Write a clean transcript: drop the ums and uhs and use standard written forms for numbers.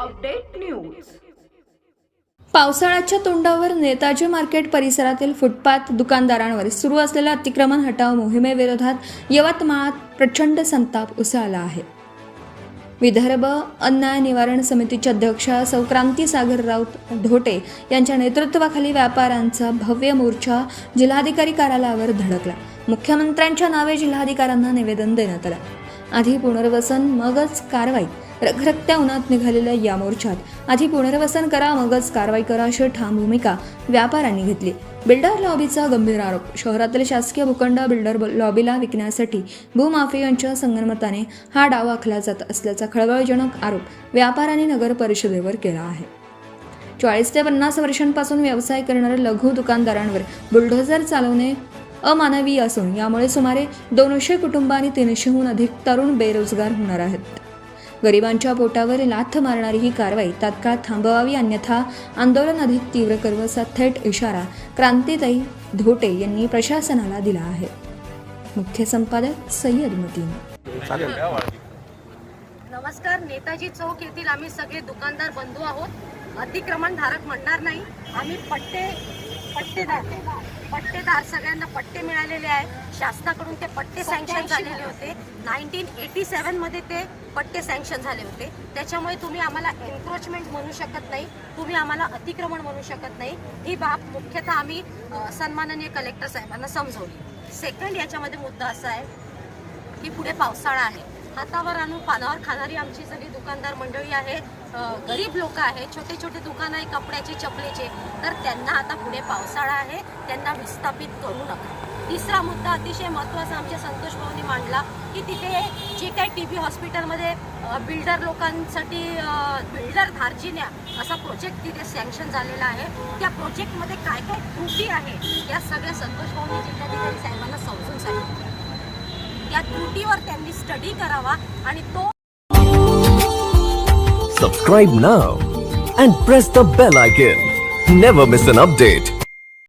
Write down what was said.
Update news. पावसाळ्याच्या तोंडावर Netaji market परिसरातील फुटपाथ दुकानदारांवर सुरू असलेल्या अतिक्रमण हटाव मोहिमेविरोधात यवतमाळात प्रचंड संताप उसळला आहे। विदर्भ अन्याय निवारण समितीचे अध्यक्ष सौ क्रांती सागर राऊत ढोटे यांच्या नेतृत्वाखाली व्यापाऱ्यांचा भव्य मोर्चा जिल्हाधिकारी कार्यालयावर धडकला। मुख्यमंत्र्यांच्या नावे जिल्हाधिकाऱ्यांना निवेदन देण्यात आलं। आधी पुनर्वसन मगच कारवाई। रखरखत्या उन्हात निघालेल्या या मोर्चात आधी पुनर्वसन करा मगच कारवाई करा अशी ठाम भूमिका व्यापाऱ्यांनी घेतली। बिल्डर लॉबीचा गंभीर आरोप। शहरातील शासकीय भूखंड बिल्डर लॉबीला विकण्यासाठी भूमाफियांच्या संगनमताने हा डाव आखला जात असल्याचा खळबळजनक आरोप व्यापाऱ्यांनी नगर परिषदेवर केला आहे। 40 ते 50 वर्षांपासून व्यवसाय करणाऱ्या लघु दुकानदारांवर बुलडोझर चालवणे अमानवीय असून यामुळे सुमारे 200 कुटुंब आणि 300हून अधिक तरुण बेरोजगार होणार आहेत। गरिबांच्या पोटावर लाथ मारणारी ही कारवाई तात्काळ थांबवावी, अन्यथा आंदोलन अधिक तीव्र करू असा थेट इशारा क्रांतीताई ढोटे यांनी प्रशासनाला दिला आहे। मुख्य संपादक सय्यद मतीन। नमस्कार। नेताजी चौक येथील आम्ही सगळे दुकानदार बंधू आहोत। अतिक्रमण धारक म्हणणार नाही, आम्ही पट्टेदार सगळ्यांना पट्टे मिळालेले आहे। शासनाकडून ते पट्टे सँक्शन झालेले होते। 1987 मध्ये ते पट्टे सँक्शन झाले होते। त्याच्यामुळे तुम्ही आम्हाला एन्क्रोचमेंट म्हणू शकत नाही, तुम्ही आम्हाला अतिक्रमण म्हणू शकत नाही। ही बाब मुख्यतः आम्ही सन्माननीय कलेक्टर साहेबांना समजवली। सेकंड याच्यामध्ये मुद्दा असा आहे की पुढे पावसाळा आहे। हातावर आणून पानावर खाणारी आमची सगळी दुकानदार मंडळी आहे, गरीब लोक आहे, छोटे छोटे दुकान आहे कपड्याचे चपलेचे, तर त्यांना आता पुढे पावसाळा आहे, त्यांना विस्थापित करू नका। तिसरा मुद्दा अतिशय महत्त्वाचा आमच्या संतोष भाऊंनी मांडला की तिथे जे काही TB हॉस्पिटलमध्ये बिल्डर लोकांसाठी बिल्डर धार्जिन्या असा प्रोजेक्ट तिथे सँक्शन झालेला आहे। त्या प्रोजेक्टमध्ये काय काय त्रुटी आहे या सगळ्या संतोष भाऊंनी जिल्हाधिकारी साहेबांना समजून सांगितलं। या त्रुटीवर त्यांनी स्टडी करावा आणि तो Subscribe now and press the bell icon. Never miss an update.